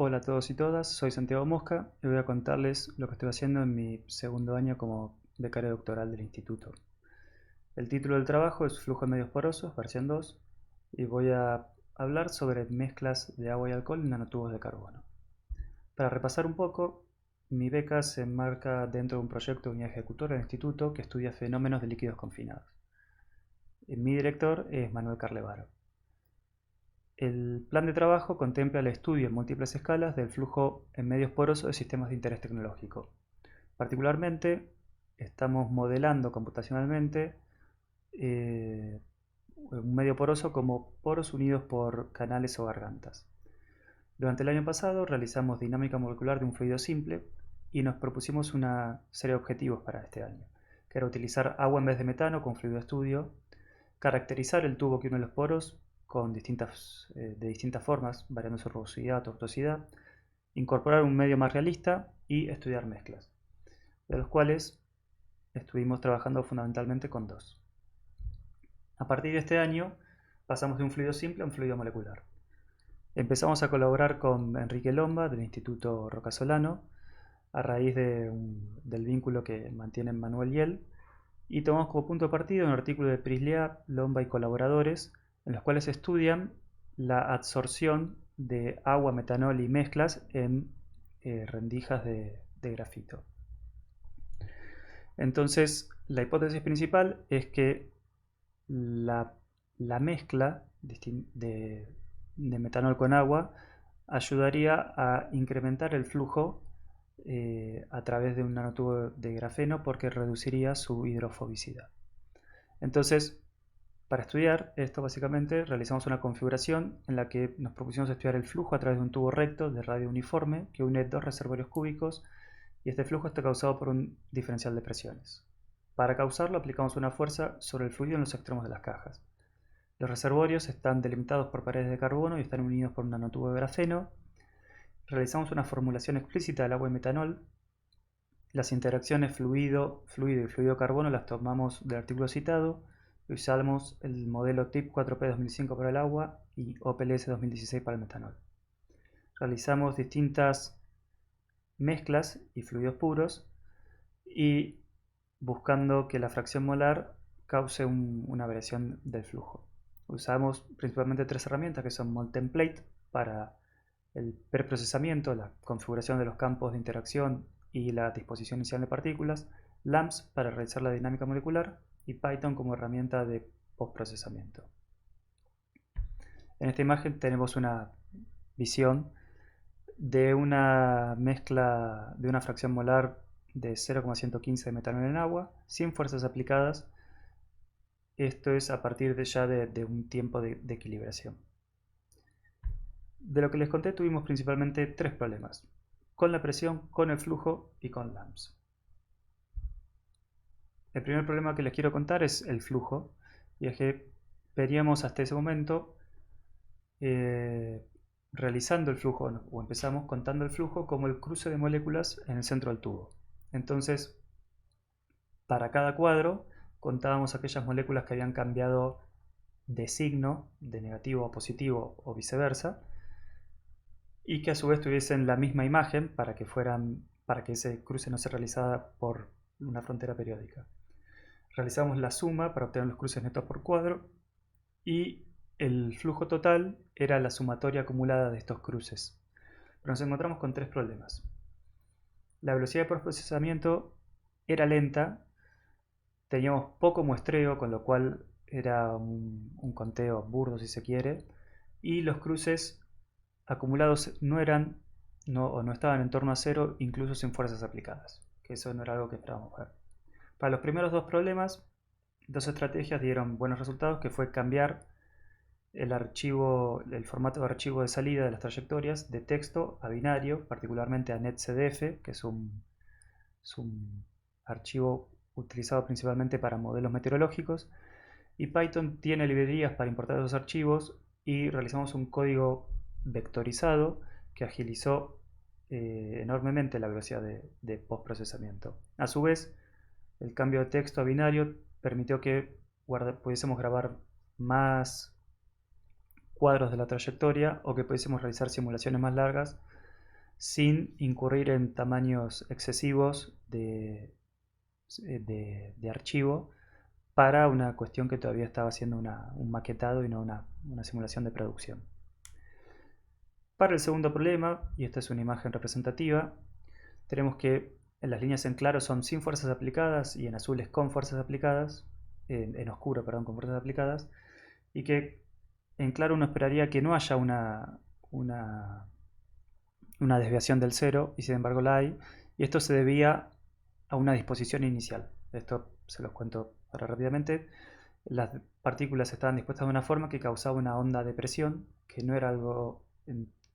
Hola a todos y todas, soy Santiago Mosca y voy a contarles lo que estoy haciendo en mi segundo año como becario doctoral del instituto. El título del trabajo es Flujo de medios porosos, versión 2, y voy a hablar sobre mezclas de agua y alcohol en nanotubos de carbono. Para repasar un poco, mi beca se enmarca dentro de un proyecto de unidad ejecutora del instituto que estudia fenómenos de líquidos confinados. Mi director es Manuel Carlevaro. El plan de trabajo contempla el estudio en múltiples escalas del flujo en medios porosos de sistemas de interés tecnológico. Particularmente, estamos modelando computacionalmente un medio poroso como poros unidos por canales o gargantas. Durante el año pasado realizamos dinámica molecular de un fluido simple y nos propusimos una serie de objetivos para este año, que era utilizar agua en vez de metano con fluido estudio, caracterizar el tubo que une los poros de distintas formas, variando su rugosidad o tortuosidad, incorporar un medio más realista y estudiar mezclas, de los cuales estuvimos trabajando fundamentalmente con dos. A partir de este año pasamos de un fluido simple a un fluido molecular. Empezamos a colaborar con Enrique Lomba del Instituto Rocasolano a raíz del vínculo que mantienen Manuel y él, y tomamos como punto de partida un artículo de Prislea, Lomba y colaboradores en los cuales estudian la absorción de agua, metanol y mezclas en rendijas de grafito. Entonces, la hipótesis principal es que la, la mezcla de metanol con agua ayudaría a incrementar el flujo a través de un nanotubo de grafeno porque reduciría su hidrofobicidad. Entonces, para estudiar esto, básicamente realizamos una configuración en la que nos propusimos estudiar el flujo a través de un tubo recto de radio uniforme que une dos reservorios cúbicos y este flujo está causado por un diferencial de presiones. Para causarlo aplicamos una fuerza sobre el fluido en los extremos de las cajas. Los reservorios están delimitados por paredes de carbono y están unidos por un nanotubo de grafeno. Realizamos una formulación explícita del agua y metanol. Las interacciones fluido y fluido-carbono las tomamos del artículo citado. Usamos el modelo TIP 4P 2005 para el agua y OPLS 2016 para el metanol. Realizamos distintas mezclas y fluidos puros y buscando que la fracción molar cause una variación del flujo. Usamos principalmente tres herramientas que son Moltemplate para el preprocesamiento, la configuración de los campos de interacción y la disposición inicial de partículas, LAMMPS para realizar la dinámica molecular y Python como herramienta de postprocesamiento. En esta imagen tenemos una visión de una mezcla de una fracción molar de 0,115 de metanol en agua sin fuerzas aplicadas. Esto es a partir de un tiempo de equilibración. De lo que les conté tuvimos principalmente tres problemas: con la presión, con el flujo y con LAMPS. El primer problema que les quiero contar es el flujo, y es que veríamos hasta ese momento eh, realizando el flujo, o empezamos contando el flujo como el cruce de moléculas en el centro del tubo. Entonces, para cada cuadro contábamos aquellas moléculas que habían cambiado de signo, de negativo a positivo o viceversa, y que a su vez tuviesen la misma imagen para que ese cruce no se realizara por una frontera periódica. Realizamos la suma para obtener los cruces netos por cuadro y el flujo total era la sumatoria acumulada de estos cruces. Pero nos encontramos con tres problemas. La velocidad de procesamiento era lenta, teníamos poco muestreo, con lo cual era un conteo burdo si se quiere, y los cruces acumulados no estaban en torno a cero, incluso sin fuerzas aplicadas, que eso no era algo que esperábamos ver. Para los primeros dos problemas, dos estrategias dieron buenos resultados, que fue cambiar el formato de archivo de salida de las trayectorias de texto a binario, particularmente a NetCDF, que es un archivo utilizado principalmente para modelos meteorológicos, y Python tiene librerías para importar esos archivos y realizamos un código vectorizado que agilizó enormemente la velocidad de postprocesamiento. A su vez, el cambio de texto a binario permitió que pudiésemos grabar más cuadros de la trayectoria o que pudiésemos realizar simulaciones más largas sin incurrir en tamaños excesivos de archivo para una cuestión que todavía estaba haciendo un maquetado y no una simulación de producción. Para el segundo problema, y esta es una imagen representativa, tenemos que las líneas en claro son sin fuerzas aplicadas y en azul es con fuerzas aplicadas, en oscuro, perdón, con fuerzas aplicadas, y que en claro uno esperaría que no haya una desviación del cero, y sin embargo la hay, y esto se debía a una disposición inicial. Esto se los cuento ahora rápidamente. Las partículas estaban dispuestas de una forma que causaba una onda de presión, que no era algo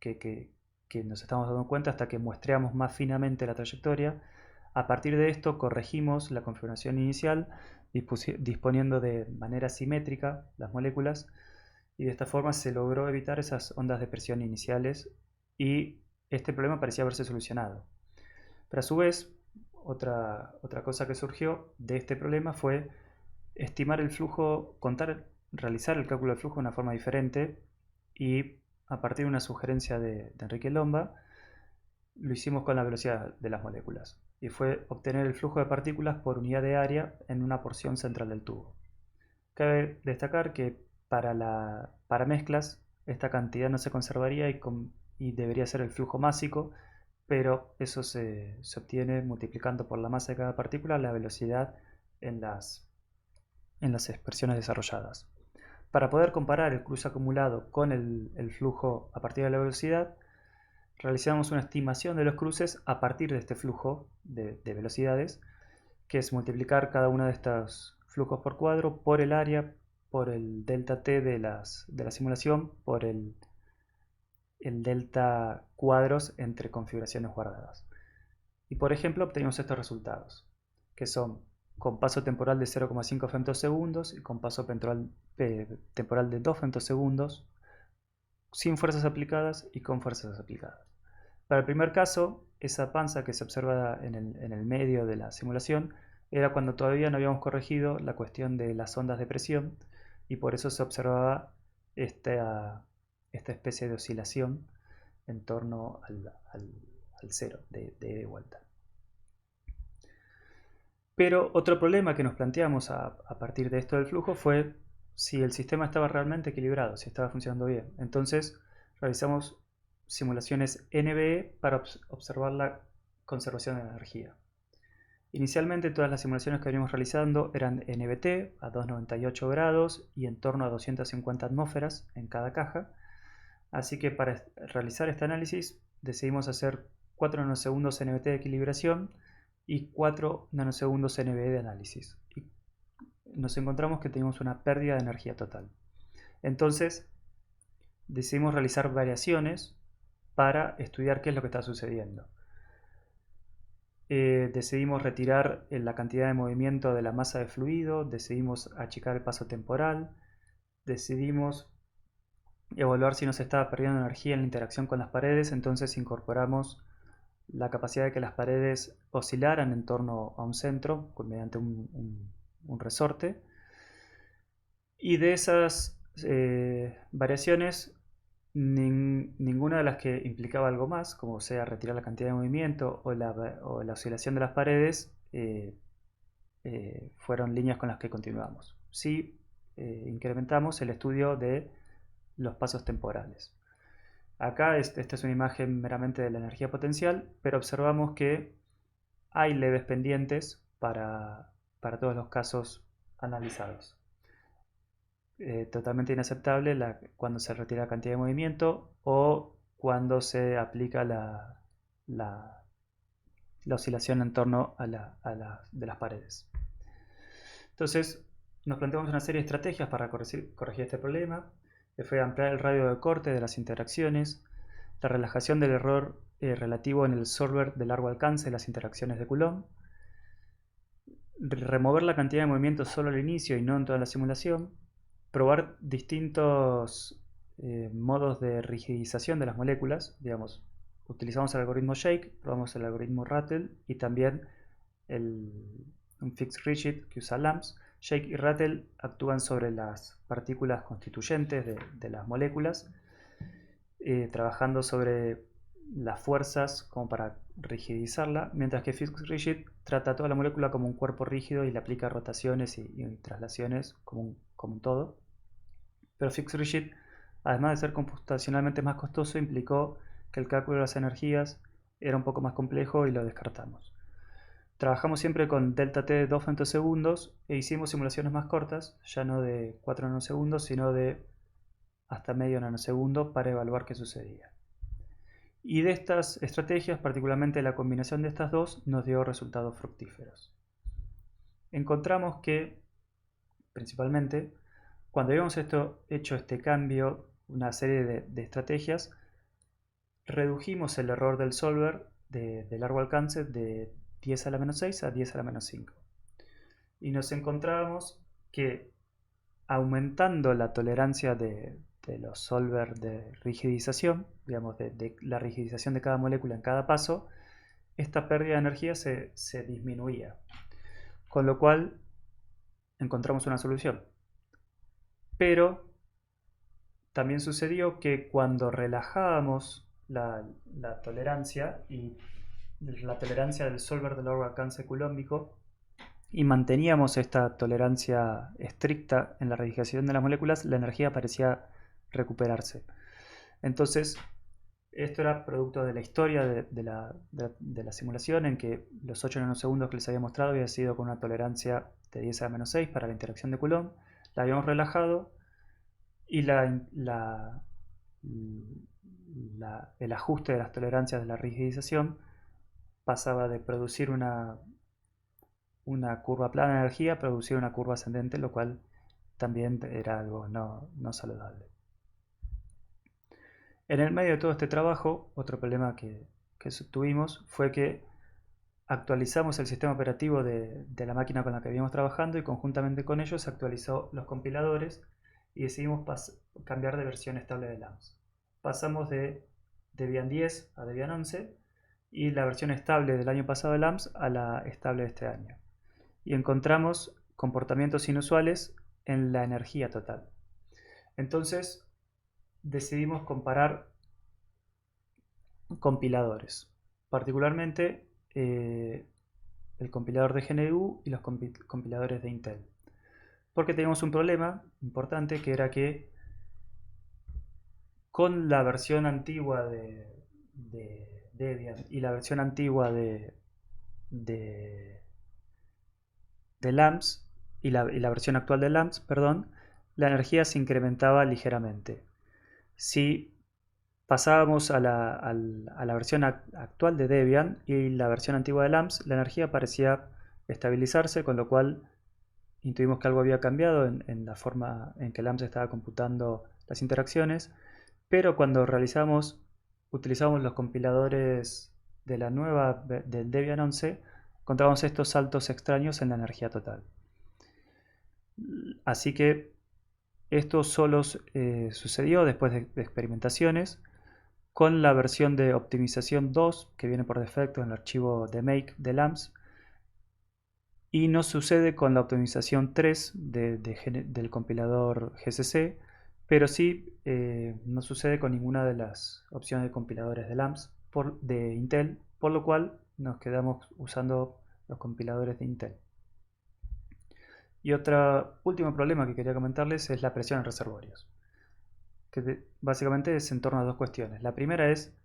que nos estamos dando cuenta hasta que muestreamos más finamente la trayectoria. A partir de esto corregimos la configuración inicial disponiendo de manera simétrica las moléculas, y de esta forma se logró evitar esas ondas de presión iniciales y este problema parecía haberse solucionado. Pero a su vez, otra cosa que surgió de este problema fue estimar el flujo, realizar el cálculo del flujo de una forma diferente, y a partir de una sugerencia de Enrique Lomba, lo hicimos con la velocidad de las moléculas, y fue obtener el flujo de partículas por unidad de área en una porción central del tubo. Cabe destacar que para mezclas esta cantidad no se conservaría y debería ser el flujo másico, pero eso se obtiene multiplicando por la masa de cada partícula la velocidad en las expresiones desarrolladas. Para poder comparar el cruce acumulado con el flujo a partir de la velocidad, realizamos una estimación de los cruces a partir de este flujo de velocidades, que es multiplicar cada uno de estos flujos por cuadro por el área, por el delta t de la simulación, por el delta cuadros entre configuraciones guardadas. Y por ejemplo obtenemos estos resultados, que son con paso temporal de 0,5 femtosegundos y con paso temporal de 2 femtosegundos, sin fuerzas aplicadas y con fuerzas aplicadas. Para el primer caso, esa panza que se observa en el medio de la simulación era cuando todavía no habíamos corregido la cuestión de las ondas de presión, y por eso se observaba esta especie de oscilación en torno al cero de ida y vuelta. Pero otro problema que nos planteamos a partir de esto del flujo fue si el sistema estaba realmente equilibrado, si estaba funcionando bien. Entonces realizamos simulaciones NBE para observar la conservación de energía. Inicialmente todas las simulaciones que veníamos realizando eran NBT a 298 grados y en torno a 250 atmósferas en cada caja. Así que para realizar este análisis decidimos hacer 4 nanosegundos NBT de equilibración y 4 nanosegundos NBE de análisis. Y nos encontramos que teníamos una pérdida de energía total. Entonces decidimos realizar variaciones para estudiar qué es lo que está sucediendo. Decidimos retirar la cantidad de movimiento de la masa de fluido, decidimos achicar el paso temporal, decidimos evaluar si no se estaba perdiendo energía en la interacción con las paredes, entonces incorporamos la capacidad de que las paredes oscilaran en torno a un centro mediante un resorte. Y de esas variaciones, ninguna de las que implicaba algo más, como sea retirar la cantidad de movimiento o la oscilación de las paredes, fueron líneas con las que continuamos. Sí, incrementamos el estudio de los pasos temporales. Acá esta es una imagen meramente de la energía potencial, pero observamos que hay leves pendientes para todos los casos analizados. Totalmente inaceptable cuando se retira la cantidad de movimiento o cuando se aplica la oscilación en torno de las paredes. Entonces nos planteamos una serie de estrategias para corregir este problema, que fue ampliar el radio de corte de las interacciones, la relajación del error relativo en el solver de largo alcance de las interacciones de Coulomb, remover la cantidad de movimiento solo al inicio y no en toda la simulación, probar distintos modos de rigidización de las moléculas, digamos, utilizamos el algoritmo Shake, probamos el algoritmo Rattle y también un Fixed Rigid que usa LAMMPS. Shake y Rattle actúan sobre las partículas constituyentes de las moléculas, trabajando sobre las fuerzas como para rigidizarla, mientras que Fixed Rigid trata a toda la molécula como un cuerpo rígido y le aplica rotaciones y traslaciones como un todo. Pero Fixed Rigid, además de ser computacionalmente más costoso, implicó que el cálculo de las energías era un poco más complejo y lo descartamos. Trabajamos siempre con delta t de 2 femtosegundos e hicimos simulaciones más cortas, ya no de 4 nanosegundos, sino de hasta medio nanosegundo para evaluar qué sucedía. Y de estas estrategias, particularmente la combinación de estas dos, nos dio resultados fructíferos. Encontramos que, principalmente, cuando habíamos hecho este cambio, una serie de estrategias, redujimos el error del solver de largo alcance de 10 a la menos 6 a 10 a la menos 5. Y nos encontrábamos que aumentando la tolerancia de los solvers de rigidización, digamos, de la rigidización de cada molécula en cada paso, esta pérdida de energía se disminuía. Con lo cual encontramos una solución. Pero también sucedió que cuando relajábamos la tolerancia y la tolerancia del solver de largo alcance culómbico y manteníamos esta tolerancia estricta en la rigidización de las moléculas, la energía parecía recuperarse. Entonces, esto era producto de la historia de la simulación, en que los 8 nanosegundos que les había mostrado había sido con una tolerancia de 10 a la menos 6 para la interacción de Coulomb. La habíamos relajado y el ajuste de las tolerancias de la rigidización pasaba de producir una curva plana de energía a producir una curva ascendente, lo cual también era algo no saludable. En el medio de todo este trabajo, otro problema que tuvimos fue que actualizamos el sistema operativo de la máquina con la que habíamos trabajando y conjuntamente con ellos se actualizó los compiladores y decidimos cambiar de versión estable de LAMMPS. Pasamos de Debian 10 a Debian 11 y la versión estable del año pasado de LAMMPS a la estable de este año. Y encontramos comportamientos inusuales en la energía total. Entonces decidimos comparar compiladores, particularmente el compilador de GNU y los compiladores de Intel, porque teníamos un problema importante, que era que con la versión antigua de Debian y la versión antigua de LAMMPS y la versión actual de LAMMPS, perdón, la energía se incrementaba ligeramente. Si pasábamos a la versión actual de Debian y la versión antigua de LAMMPS, la energía parecía estabilizarse, con lo cual intuimos que algo había cambiado en la forma en que LAMMPS estaba computando las interacciones, pero cuando utilizamos los compiladores de del Debian 11, encontramos estos saltos extraños en la energía total. Así que esto solo sucedió después de experimentaciones con la versión de optimización 2 que viene por defecto en el archivo de make de LAMMPS, y no sucede con la optimización 3 del compilador GCC, pero sí no sucede con ninguna de las opciones de compiladores de LAMMPS de Intel, por lo cual nos quedamos usando los compiladores de Intel. Y otro último problema que quería comentarles es la presión en reservorios, que básicamente es en torno a dos cuestiones. La primera es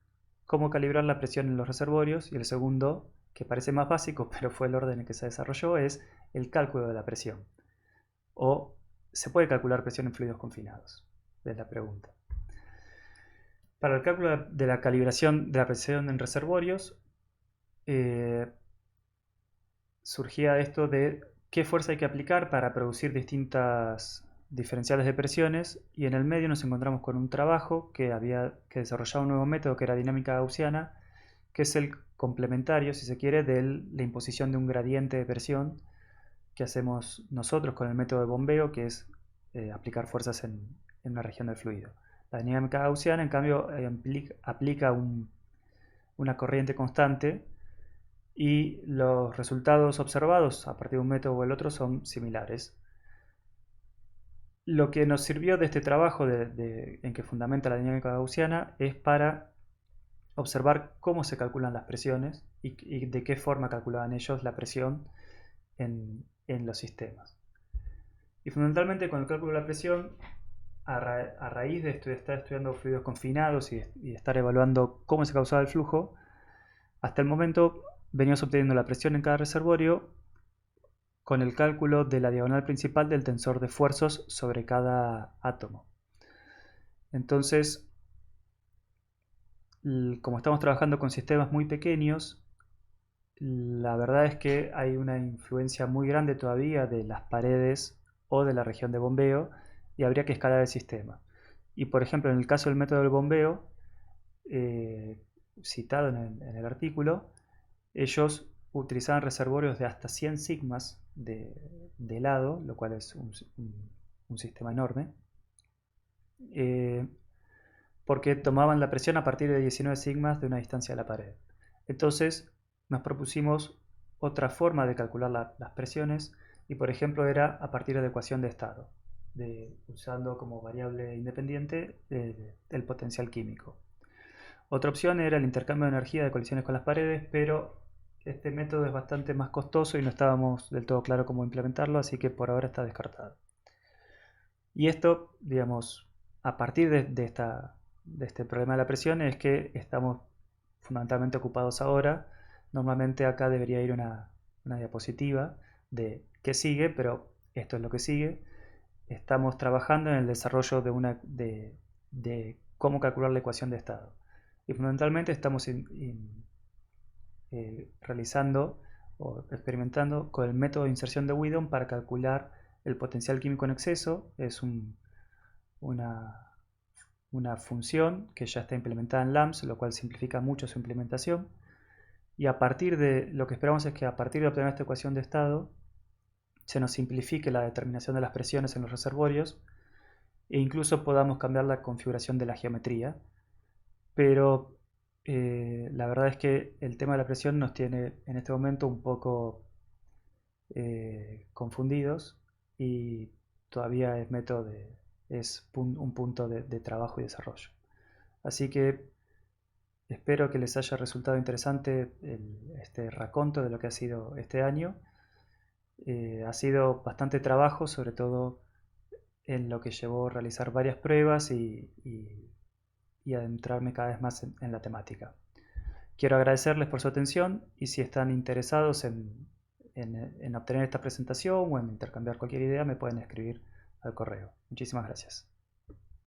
cómo calibrar la presión en los reservorios, y el segundo, que parece más básico pero fue el orden en el que se desarrolló, es el cálculo de la presión. ¿O se puede calcular presión en fluidos confinados? Es la pregunta. Para el cálculo de la calibración de la presión en reservorios, surgía esto de qué fuerza hay que aplicar para producir distintas diferenciales de presiones, y en el medio nos encontramos con un trabajo que desarrollaba un nuevo método que era dinámica gaussiana, que es el complementario, si se quiere, de la imposición de un gradiente de presión que hacemos nosotros con el método de bombeo, que es aplicar fuerzas en una región del fluido. La dinámica gaussiana, en cambio, aplica una corriente constante, y los resultados observados a partir de un método o el otro son similares. Lo que nos sirvió de este trabajo en que fundamenta la dinámica gaussiana es para observar cómo se calculan las presiones y de qué forma calculaban ellos la presión en los sistemas. Y fundamentalmente con el cálculo de la presión, a raíz de estar estudiando fluidos confinados y estar evaluando cómo se causaba el flujo, hasta el momento veníamos obteniendo la presión en cada reservorio con el cálculo de la diagonal principal del tensor de esfuerzos sobre cada átomo. Entonces, como estamos trabajando con sistemas muy pequeños, la verdad es que hay una influencia muy grande todavía de las paredes o de la región de bombeo y habría que escalar el sistema. Y por ejemplo, en el caso del método del bombeo, citado en el artículo, ellos utilizaban reservorios de hasta 100 sigmas de lado, lo cual es un sistema enorme, porque tomaban la presión a partir de 19 sigmas de una distancia de la pared. Entonces nos propusimos otra forma de calcular las presiones y por ejemplo era a partir de ecuación de estado, usando como variable independiente el potencial químico. Otra opción era el intercambio de energía de colisiones con las paredes, pero este método es bastante más costoso y no estábamos del todo claro cómo implementarlo, así que por ahora está descartado. Y esto, digamos, a partir de este problema de la presión es que estamos fundamentalmente ocupados ahora. Normalmente acá debería ir una diapositiva de qué sigue, pero esto es lo que sigue. Estamos trabajando en el desarrollo de cómo calcular la ecuación de estado. Y fundamentalmente estamos realizando o experimentando con el método de inserción de Widom para calcular el potencial químico en exceso. Es una función que ya está implementada en LAMMPS, lo cual simplifica mucho su implementación. Y a partir de lo que esperamos es que a partir de obtener esta ecuación de estado se nos simplifique la determinación de las presiones en los reservorios e incluso podamos cambiar la configuración de la geometría. Pero la verdad es que el tema de la presión nos tiene en este momento un poco confundidos y todavía es un punto de trabajo y desarrollo. Así que espero que les haya resultado interesante este raconto de lo que ha sido este año. Ha sido bastante trabajo, sobre todo en lo que llevó a realizar varias pruebas y adentrarme cada vez más en la temática. Quiero agradecerles por su atención y si están interesados en obtener esta presentación o en intercambiar cualquier idea me pueden escribir al correo. Muchísimas gracias.